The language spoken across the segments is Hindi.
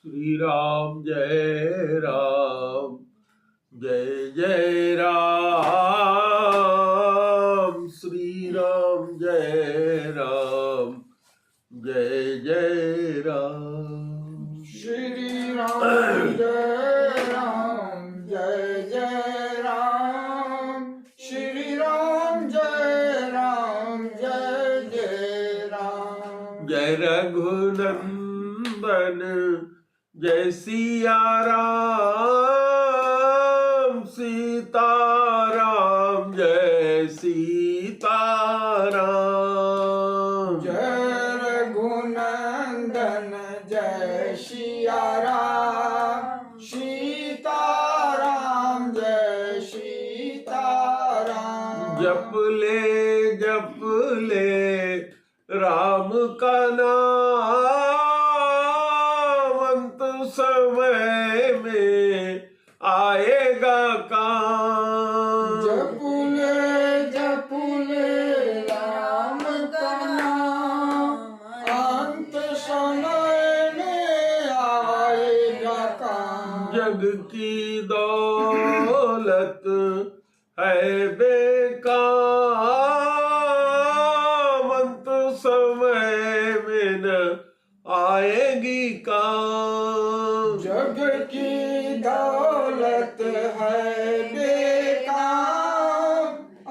श्री राम जय राम जय जय राम। श्री राम जय राम जय जय राम। श्री राम जय राम जय जय राम। श्री राम जय राम जय जय राम। जय रघुनंदन जय सिया राम। सीताराम जय सीताराम। जय रघुनंदन जय सिया राम। सीताराम जय सीताराम। जप ले राम का नाम, अंत समय में आएगा काम। जप ले राम का नाम, अंत समय में आएगा काम। जग की दौलत है बेकार, अंत समय में न आएगी काम। जग की दौलत है बेकार,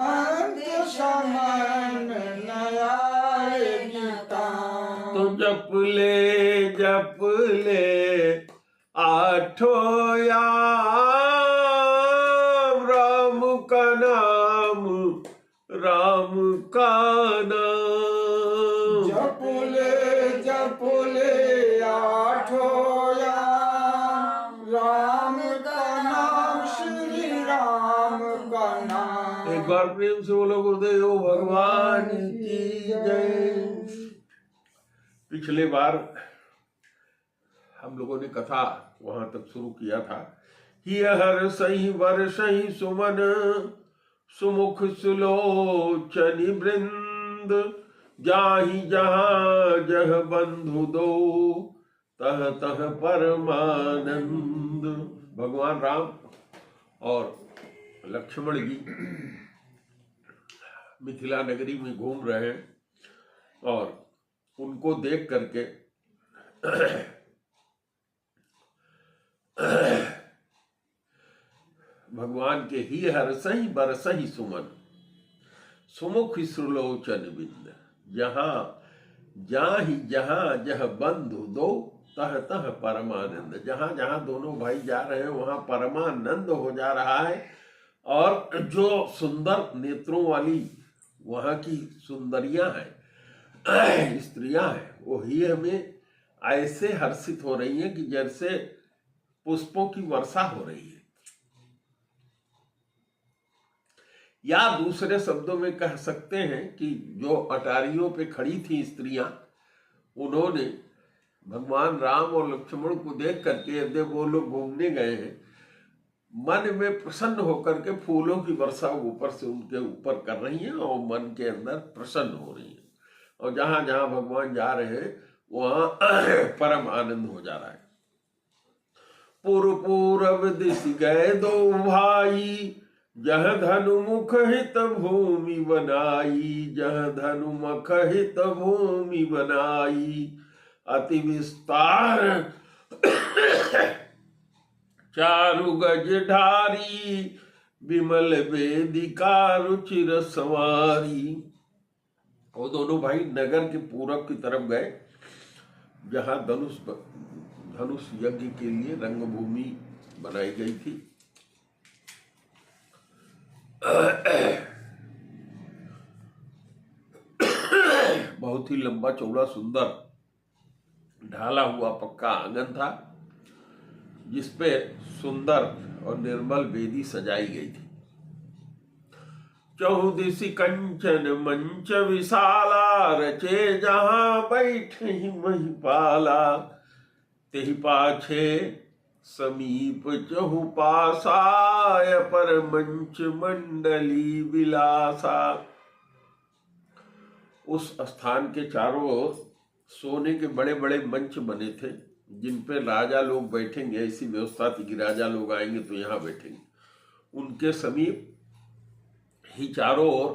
अंत समय में न आएगी काम। तो जप ले आठों याम, राम का नाम राम का नाम। जप ले आठों याम, राम का नाम श्री राम का नाम। एक बार प्रेम से बोलो गुरुदेव भगवान की जय। पिछले बार हम लोगों ने कथा वहां तक शुरू किया था। ही हर सही वर सही सुमन, सुमुख सुलोचनी वृंद, जाहि जहाँ जह बंधु दो, तह तह परमानंद। भगवान राम और लक्ष्मण जी मिथिला नगरी में घूम रहे हैं और उनको देख करके भगवान के ही हरसहि बरसहि सुमन, सुमुख सुलोचन बिंद, जहाँ जाहि जहाँ जह बंधु दो, तह तह परमानंद। जहाँ जहाँ दोनों भाई जा रहे हैं वहाँ परमानंद हो जा रहा है। और जो सुंदर नेत्रों वाली वहाँ की सुंदरियां हैं, स्त्रियां हैं, वो ही हमें ऐसे हर्षित हो रही हैं कि जैसे पुष्पों की वर्षा हो रही है। या दूसरे शब्दों में कह सकते हैं कि जो अटारियों पे खड़ी थी स्त्रियां, उन्होंने भगवान राम और लक्ष्मण को देख करके, यदि वो लोग घूमने गए हैं, मन में प्रसन्न होकर के फूलों की वर्षा ऊपर से उनके ऊपर कर रही हैं और मन के अंदर प्रसन्न हो रही है। और जहां जहां भगवान जा रहे हैं वहां परम आनंद हो जा रहा है। पूर्व दिश गए दो भाई, जह धनु मुख हित भूमि बनाई, जह धनु मुख हित भूमि बनाई, अति विस्तार चारु गज ढारी, विमल वेदिका रुचिर सवारी। वो दोनों भाई नगर के पूरब की तरफ गए, जहां धनुष यज्ञ के लिए रंगभूमि बनाई गई थी। बहुत ही लंबा चौड़ा सुंदर ढाला हुआ पक्का आंगन था, जिसपे सुंदर और निर्मल वेदी सजाई गई थी। चौदिसी कंचन मंच विशाला, रचे जहां बैठे महिपाला, तेहि पाछे समीप चहुपासाय, पर मंच मंडली विलासा। उस स्थान के चारों ओर सोने के बड़े बड़े मंच बने थे, जिन पे राजा लोग बैठेंगे, ऐसी व्यवस्था थी कि राजा लोग आएंगे तो यहाँ बैठेंगे, उनके समीप ही चारों ओर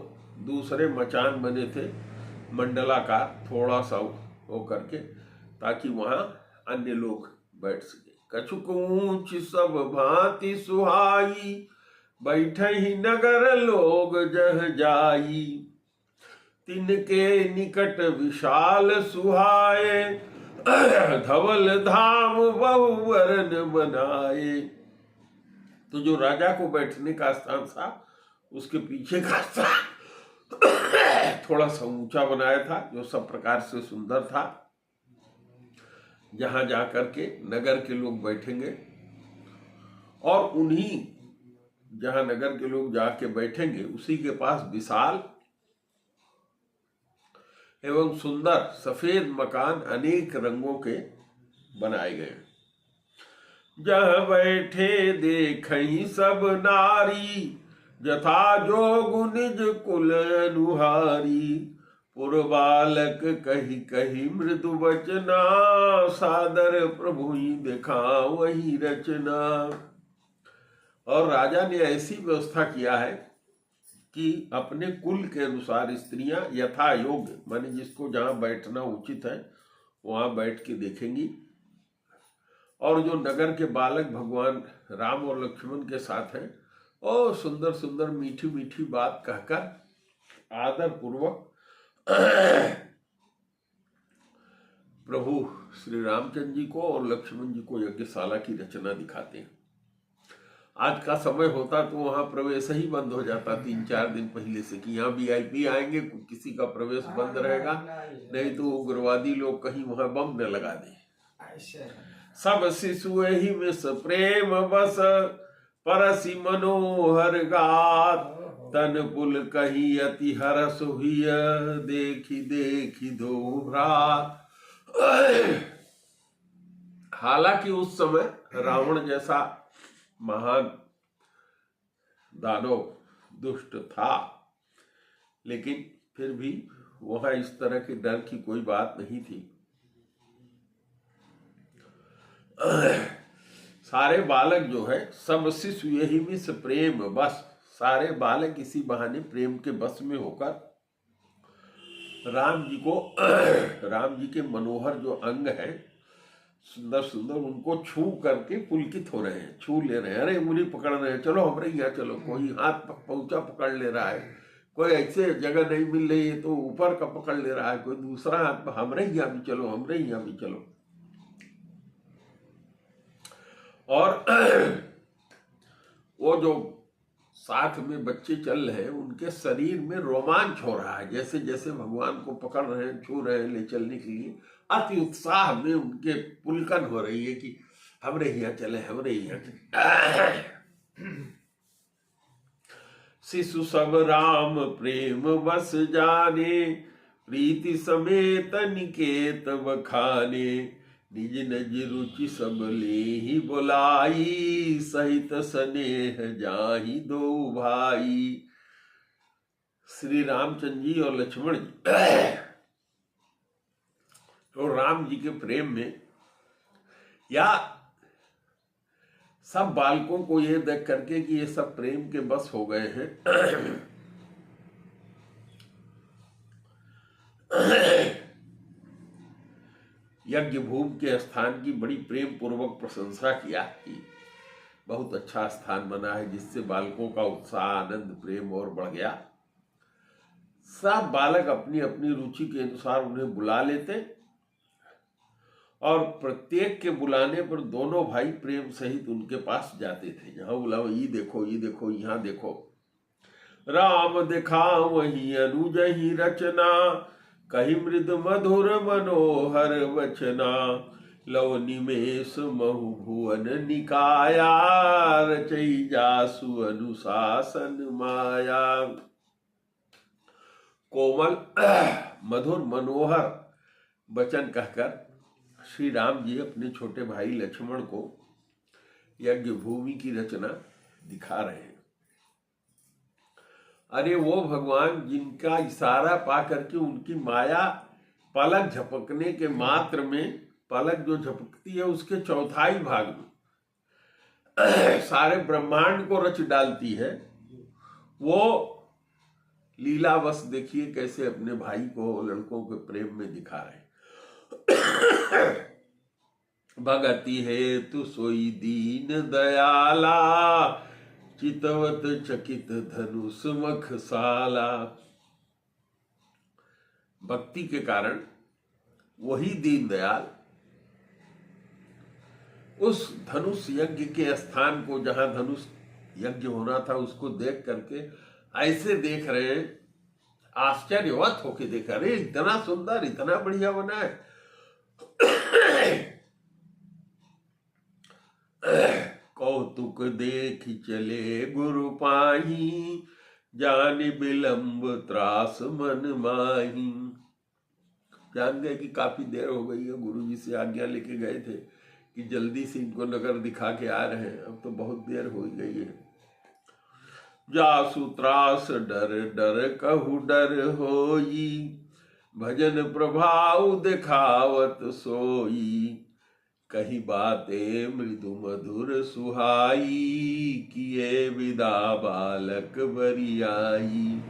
दूसरे मचान बने थे मंडलाकार, थोड़ा सा हो करके, ताकि वहां अन्य लोग बैठ सके। कछुक ऊंच सब भांति सुहाई, बैठे ही नगर लोग जह जाई। तिनके निकट विशाल सुहाए, धवल धाम बहुवरन बनाए। तो जो राजा को बैठने का स्थान था, उसके पीछे का स्थान थोड़ा सा ऊंचा बनाया था, जो सब प्रकार से सुंदर था, जहां जाकर के नगर के लोग बैठेंगे। और उन्हीं जहां नगर के लोग जाके बैठेंगे, उसी के पास विशाल एवं सुंदर सफेद मकान अनेक रंगों के बनाए गए। जह बैठे देखहि सब नारी, जथा जोग निज कुल अनुहारी। पुरबालक कही कही मृदु वचना, सादर प्रभु देखा वही रचना। और राजा ने ऐसी व्यवस्था किया है कि अपने कुल के अनुसार स्त्रियां यथा योग्य, माने जिसको जहां बैठना उचित है वहां बैठ के देखेंगी। और जो नगर के बालक भगवान राम और लक्ष्मण के साथ हैं, और सुंदर सुंदर मीठी मीठी बात कहकर आदर पूर्वक प्रभु श्री रामचंद्र जी को और लक्ष्मण जी को यज्ञशाला की रचना दिखाते हैं। आज का समय होता तो वहां प्रवेश ही बंद हो जाता 3-4 दिन पहले से, कि यहाँ VIP आएंगे, किसी का प्रवेश बंद रहेगा, नहीं तो उग्रवादी लोग कहीं वहां बम न लगा दे। सब शिशु ही मिस प्रेम बस, परसी मनोहर गात। तन पुल कही अति हरस हुई, देखी देखी दो भ्रात। हालांकि उस समय रावण जैसा महान दानव दुष्ट था, लेकिन फिर भी वहां इस तरह के डर की कोई बात नहीं थी। सारे बालक जो है, सब शिशु यही मिस प्रेम बस, सारे बालक इसी बहाने प्रेम के बस में होकर राम जी के मनोहर जो अंग है, सुंदर सुंदर, उनको छू करके पुलकित हो रहे हैं, छू ले रहे हैं। अरे मुझे पकड़ रहे हैं, चलो हमारे यहाँ चलो। कोई हाथ पहुंचा पकड़ ले रहा है, कोई ऐसे जगह नहीं मिल रही है तो ऊपर का पकड़ ले रहा है, कोई दूसरा हाथ हमारे यहाँ भी चलो, हमारे यहाँ भी चलो। और वो जो साथ में बच्चे चल रहे हैं, उनके शरीर में रोमांच हो रहा है, जैसे जैसे भगवान को पकड़ रहे हैं, छू रहे हैं ले चलने के लिए, अति उत्साह में उनके पुलकन हो रही है कि हमरे यहाँ चले, हमरे यहाँ चले। शिशु सब राम प्रेम बस जाने, प्रीति समेत निकेत बखाने। निज निज रुचि सब ले ही बुलाई, सहित स्नेह जाहि दो भाई। श्री रामचंद्र जी और लक्ष्मण जी तो राम जी के प्रेम में, या सब बालकों को ये देख करके कि ये सब प्रेम के बस हो गए हैं, यज्ञ भूमि के स्थान की बड़ी प्रेम पूर्वक प्रशंसा किया कि बहुत अच्छा स्थान बना है, जिससे बालकों का उत्साह, आनंद, प्रेम और बढ़ गया। सब बालक अपनी अपनी रुचि के अनुसार उन्हें बुला लेते, और प्रत्येक के बुलाने पर दोनों भाई प्रेम सहित उनके पास जाते थे। जहां बुलाओ, ये देखो, ये देखो, यहाँ देखो। राम दिखा वही अनुज ही रचना, कही मृद मधुर मनोहर वचना। लव निमेष महु भुवन निकाया, रचई जासु अनुशासन माया। कोमल मधुर मनोहर वचन कहकर श्री राम जी अपने छोटे भाई लक्ष्मण को यज्ञ भूमि की रचना दिखा रहे हैं। अरे वो भगवान जिनका इशारा पा करके उनकी माया पलक झपकने के मात्र में पलक जो झपकती है उसके चौथाई भाग में सारे ब्रह्मांड को रच डालती है। वो लीलावश देखिए कैसे अपने भाई को लड़कों के प्रेम में दिखा रहे। भगति हेतु सोई दीन दयाला, चितवत चकित धनुष मखसाला। भक्ति के कारण वही दीनदयाल उस धनुष यज्ञ के स्थान को, जहां धनुष यज्ञ होना था, उसको देख करके ऐसे देख रहे हैं, आश्चर्यवत होके देखा, अरे इतना सुंदर, इतना बढ़िया बना है। कौतुक देख चले गुरु पाही, जाने विलंब त्रास मन माही। जान गए कि काफी देर हो गई है, गुरु जी से आज्ञा लेके गए थे कि जल्दी से इनको नगर दिखा के आ रहे हैं, अब तो बहुत देर हो गई है। जासु त्रास डर डर कहु डर होई, भजन प्रभाव दिखावत सोई। कही बातें मृदु मधुर सुहाई, किए विदा बालक बरियाई।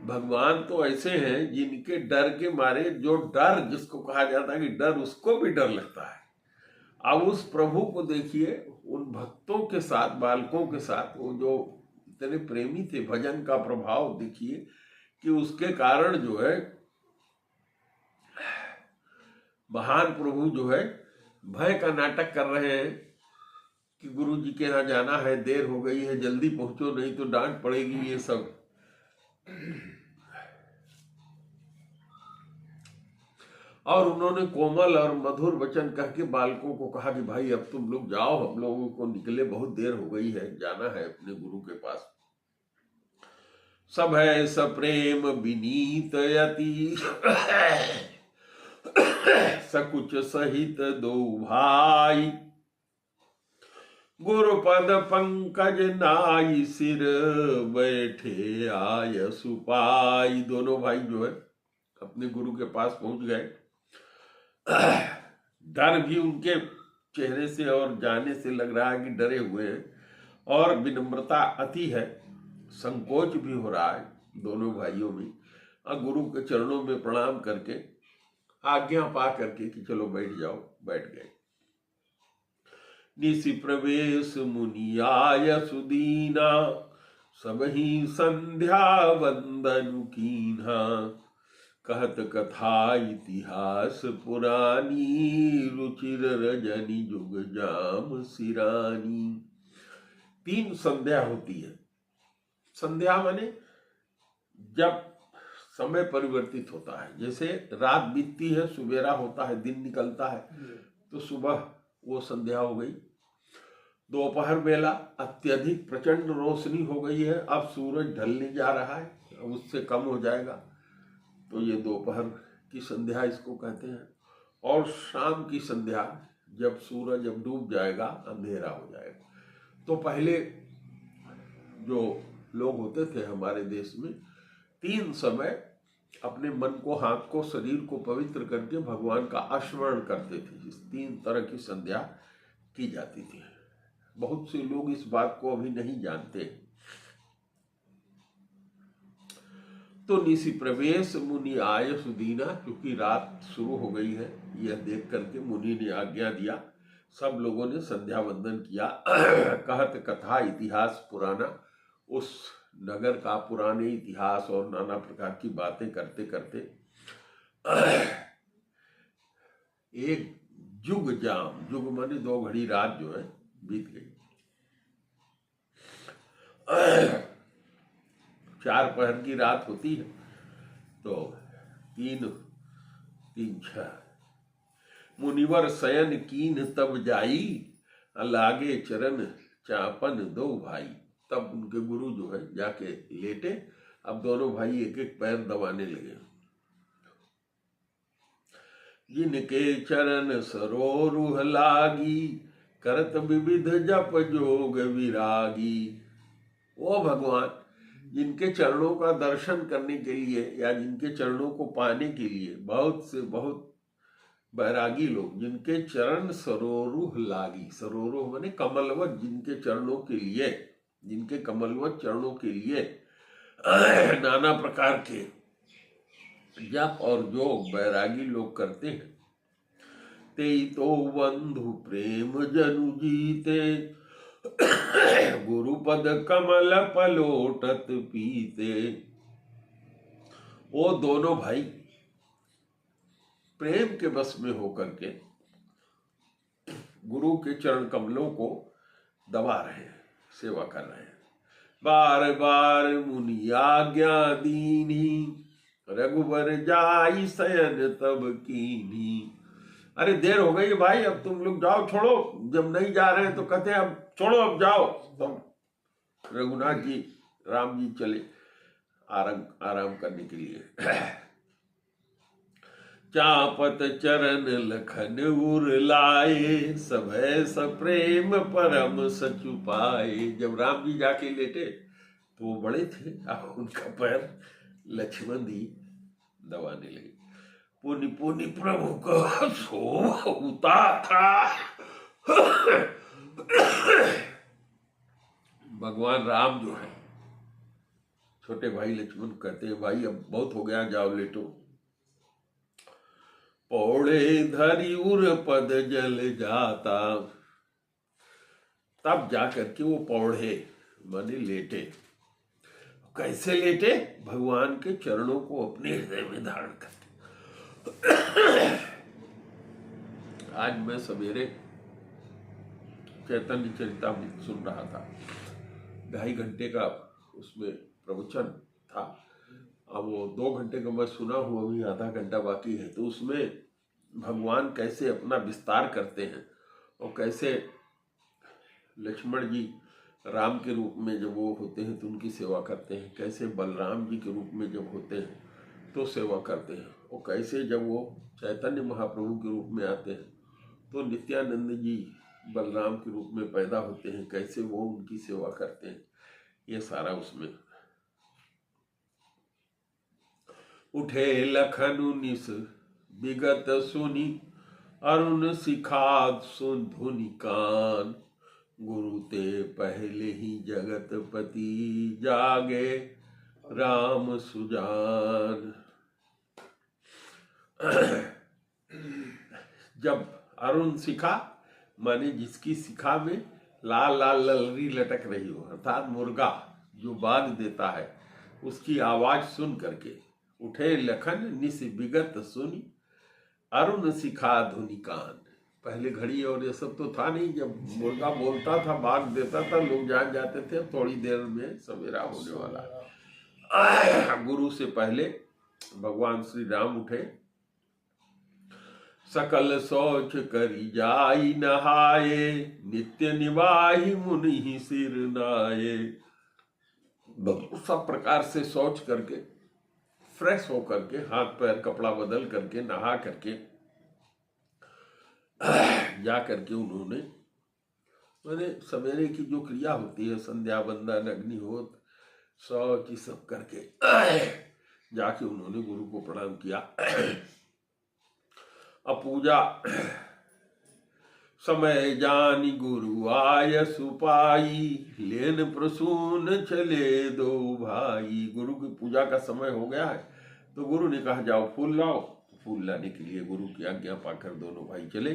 भगवान तो ऐसे हैं जिनके डर के मारे, जो डर जिसको कहा जाता है कि डर, उसको भी डर लगता है। अब उस प्रभु को देखिए, उन भक्तों के साथ, बालकों के साथ, वो जो इतने प्रेमी थे, भजन का प्रभाव देखिए कि उसके कारण जो है महान प्रभु जो है भय का नाटक कर रहे हैं कि गुरु जी के यहाँ जाना है, देर हो गई है, जल्दी पहुंचो नहीं तो डांट पड़ेगी, ये सब। और उन्होंने कोमल और मधुर वचन कह के बालकों को कहा कि भाई अब तुम लोग जाओ, हम लोगों को निकले, बहुत देर हो गई है, जाना है अपने गुरु के पास। सब है सप्रेम विनीत यति, सकुच सहित दो भाई। गुरुपद पंकज नाई सिर, बैठे आय सुपाई। दोनों भाई जो है अपने गुरु के पास पहुंच गए। डर भी उनके चेहरे से और जाने से लग रहा है कि डरे हुए हैं, और विनम्रता अति है, संकोच भी हो रहा है दोनों भाइयों में। और गुरु के चरणों में प्रणाम करके आज्ञा पा करके कि चलो बैठ जाओ, बैठ गए। निसि प्रवेश मुनि आय सुदीना, सब ही संध्या वंदन कीन्हा। कहत कथा इतिहास पुरानी, रुचिर रजनी जुग जाम सिरानी। 3 संध्या होती है। संध्या माने जब समय परिवर्तित होता है, जैसे रात बीतती है, सुबेरा होता है, दिन निकलता है, तो सुबह वो संध्या हो गई। दोपहर बेला अत्यधिक प्रचंड रोशनी हो गई है, अब सूरज ढलने जा रहा है, अब उससे कम हो जाएगा, तो ये दोपहर की संध्या इसको कहते हैं। और शाम की संध्या जब सूरज अब डूब जाएगा, अंधेरा हो जाएगा। तो पहले जो लोग होते थे हमारे देश में, 3 समय अपने मन को, हाथ को, शरीर को पवित्र करके भगवान का स्मरण करते थे। इस 3 तरह की संध्या की जाती थी। बहुत से लोग इस बात को अभी नहीं जानते। तो निसि प्रवेश मुनि आय सुदीना, क्योंकि रात शुरू हो गई है, यह देख करके मुनि ने आज्ञा दिया। सब लोगों ने संध्या वंदन किया। कहत कथा इतिहास पुराना, उस नगर का पुराने इतिहास और नाना प्रकार की बातें करते करते एक जुग जाम, जुग माने 2 घड़ी रात जो है बीत गई। 4 पहर की रात होती है, तो 3 6 मुनिवर शयन कीन तब जाई, लागे चरण चापन 2 भाई। तब उनके गुरु जो है जाके लेटे। अब दोनों भाई एक एक पैर दबाने लगे। जिनके चरण सरोरुह लागी, करत विविध जप जोग विरागी। वो भगवान जिनके चरणों का दर्शन करने के लिए या जिनके चरणों को पाने के लिए बहुत से बहुत बैरागी लोग जिनके चरण सरोरुह लागी, सरोरुह माने कमलवत, जिनके चरणों के लिए, जिनके कमलवत चरणों के लिए नाना प्रकार के जप और जोग बैरागी लोग करते हैं। ते तो बंधु प्रेम जनु जीते, गुरुपद कमल पलोटत पीते। वो दोनों भाई प्रेम के बस में होकर के गुरु के चरण कमलों को दबा रहे हैं, सेवा कर रहे हैं। बार बार मुनि आज्ञा दीनी, रघुबर जाई शयन तब कीनी। अरे देर हो गई भाई, अब तुम लोग जाओ, छोड़ो। जब नहीं जा रहे हैं तो कहते हैं अब छोड़ो, अब जाओ। तब रघुनाथ जी, राम जी चले आराम करने के लिए। चापत चरण लखन उर लाए, सभय सप्रेम परम सचु पाए। जब राम जी जाके लेटे तो वो बड़े थे, अब उनका पैर लक्ष्मण जी दबाने लगे। पुनि पुनि प्रभु को सोता था। भगवान राम जो है, छोटे भाई लक्ष्मण कहते हैं भाई अब बहुत हो गया, जाओ लेटो। पौड़े धरी उर पद जल जाता, तब जाकर के वो पौड़े माने लेटे। कैसे लेटे? भगवान के चरणों को अपने हृदय में धारण करके। आज मैं सवेरे चैतन्य चरितामृत सुन रहा था, 2.5 घंटे का उसमें प्रवचन था। अब वो 2 घंटे का मैं सुना हूँ, अभी आधा घंटा बाकी है। तो उसमें भगवान कैसे अपना विस्तार करते हैं और कैसे लक्ष्मण जी राम के रूप में जब वो होते हैं तो उनकी सेवा करते हैं, कैसे बलराम जी के रूप में जब होते हैं तो सेवा करते हैं, और कैसे जब वो चैतन्य महाप्रभु के रूप में आते हैं तो नित्यानंद जी बलराम के रूप में पैदा होते हैं, कैसे वो उनकी सेवा करते हैं। ये सारा उसमें। उठे लखनु निस विगत सुनी, अरुण सिखात सुन धुनि कान। गुरु ते पहले ही जगतपति, जागे राम सुजान। जब अरुण शिखा माने जिसकी शिखा में लाल लाल ललरी लटक रही हो, अर्थात मुर्गा जो बाज देता है, उसकी आवाज सुन करके उठे लखन निस विगत सुनी, अरुण शिखा धुनि कान। पहले घड़ी और ये सब तो था नहीं, जब मुर्गा बोलता था, बाग देता था, लोग जान जाते थे थोड़ी देर में सवेरा होने वाला। गुरु से पहले भगवान श्री राम उठे। सकल शौच करी जाई नहाए, नित्य निवाही मुनि सिर नाये। सब प्रकार से शौच करके, फ्रेश होकर के, हाथ पैर कपड़ा बदल करके, नहा करके जा करके उन्होंने मैंने सवेरे की जो क्रिया होती है, संध्या बंदन अग्निहोत्र शौच सब करके जाके उन्होंने गुरु को प्रणाम किया। अपूजा समय जानी गुरु आय सुपाई, लेन प्रसून चले दो भाई। गुरु की पूजा का समय हो गया है तो गुरु ने कहा जाओ फूल लाओ। फूल लाने के लिए गुरु की आज्ञा पाकर दोनों भाई चले।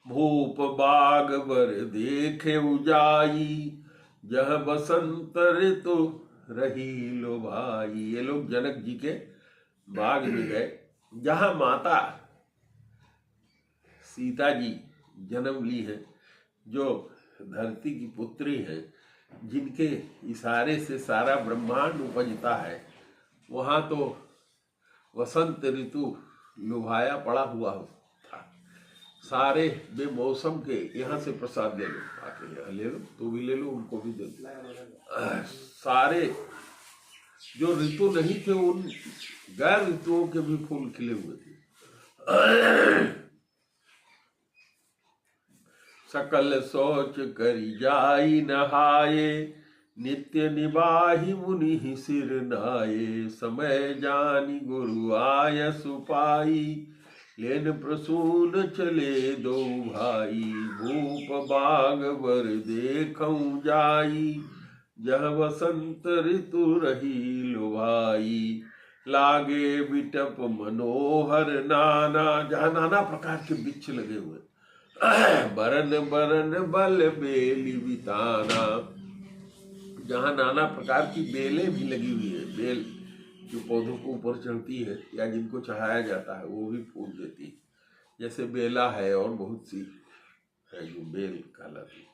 भूप बाग बर देखे उजाई, जह बसंत ऋतु रही लो भाई। ये लोग जनक जी के बाग में गए जहां माता सीता जी जन्म ली है, जो धरती की पुत्री है, जिनके इशारे से सारा ब्रह्मांड उपजता है। वहां तो वसंत ऋतु लुभाया पड़ा हुआ था। सारे बेमौसम के यहाँ से प्रसाद ले लो, आके यहाँ ले लो, तो भी ले लो, उनको भी दे दो। सारे जो ऋतु नहीं थे उन गैर ऋतुओं के भी फूल खिले हुए थे। सकल सोच करी जाई नहाए, नित्य निबाही मुनि सिर नाये। समय जानी गुरु आय सुपाई, लेन प्रसून चले दो भाई, भूप बाग बर देखऊं जाई, जह बसंत ऋतु रही लुभाई, लागे बिटप मनोहर नाना, जहाँ नाना प्रकार के वृक्ष लगे हुए, बरन बरन बल बेली बिताना, जहाँ नाना प्रकार की बेलें भी लगी हुई है। बेल जो पौधों को ऊपर चढ़ती है या जिनको चढ़ाया जाता है वो भी फूल देती है, जैसे बेला है और बहुत सी है जो बेल कहलाती है।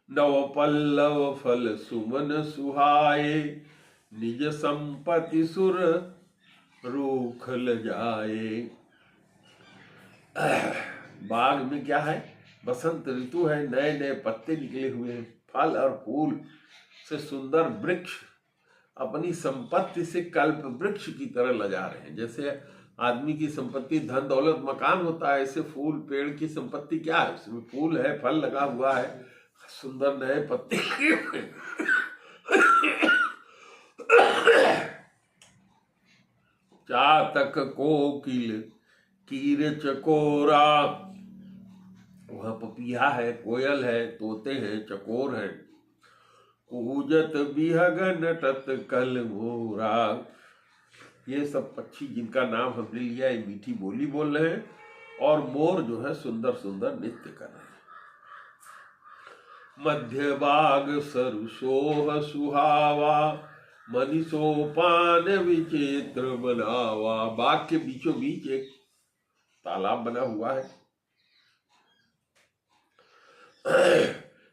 नव पल्लव फल सुमन सुहाए, निज संपत्ति सुर रूख ल जाए। बाग में क्या है? बसंत ऋतु है, नए नए पत्ते निकले हुए हैं, फल और फूल से सुंदर वृक्ष अपनी संपत्ति से कल्प वृक्ष की तरह लगा रहे हैं। जैसे आदमी की संपत्ति धन दौलत मकान होता है, ऐसे फूल पेड़ की संपत्ति क्या है? उसमें फूल है, फल लगा हुआ है, सुंदर नए पत्ते चातक कोकिल कीर चकोरा, वह पपिया है, कोयल है, तोते हैं, चकोर है, कूजत बिहग नटत कल मोरा। ये सब पक्षी जिनका नाम हमने लिया, ये मीठी बोली बोल रहे हैं, और मोर जो है सुंदर सुंदर नृत्य कर रहे हैं। मध्य बाग सरसोह सुहावा, मनीषोपान विचित्र बनावा। बाग के बीचों बीच एक तालाब बना हुआ है,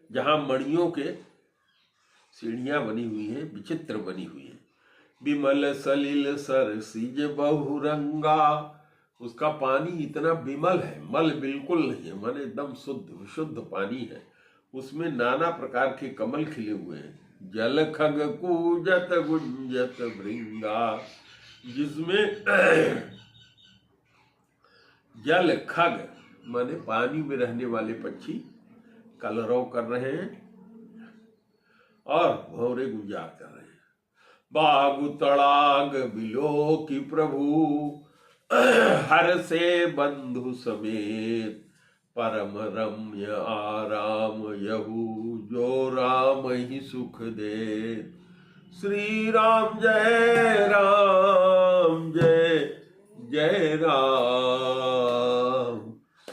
जहां मणियों के सीढ़ियां बनी हुई हैं, विचित्र बनी हुई हैं। विमल सलिल सरसिज बहुरंगा, उसका पानी इतना विमल है, मल बिल्कुल नहीं है, मन एकदम शुद्ध विशुद्ध पानी है। उसमें नाना प्रकार के कमल खिले हुए हैं। जल खग कूजत गुंजत भृंगा, जिसमें जल खग माने पानी में रहने वाले पक्षी कलरव कर रहे हैं और भौरे गुंजार कर रहे हैं। बागु तड़ाग बिलो की प्रभु, हर से बंधु समेत, परम रम्य आराम यहू, जो राम ही सुख दे। श्री राम जय राम जय जय राम,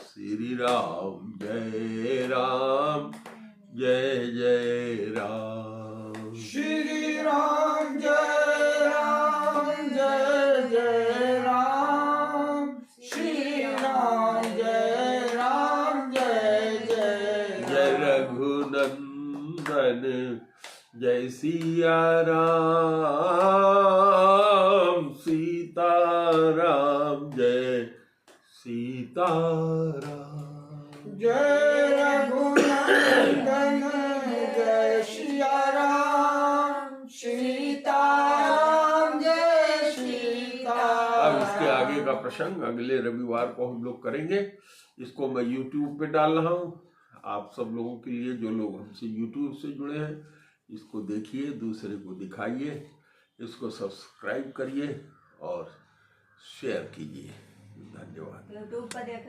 श्री राम जय राम जय जय राम, श्री राम जय राम जय जय राम, श्री राम जय राम जय जय जय रघुनंदन जय सिया राम, सीता राम जय सीता राम, जय रघुनंदन जय सिया राम, सीता राम जय सीता। अब इसके आगे का प्रसंग अगले रविवार को हम लोग करेंगे। इसको मैं YouTube पे डाल रहा हूँ आप सब लोगों के लिए, जो लोग हमसे YouTube से जुड़े हैं। इसको देखिए, दूसरे को दिखाइए, इसको सब्सक्राइब करिए और शेयर कीजिए। धन्यवाद। YouTube पर देख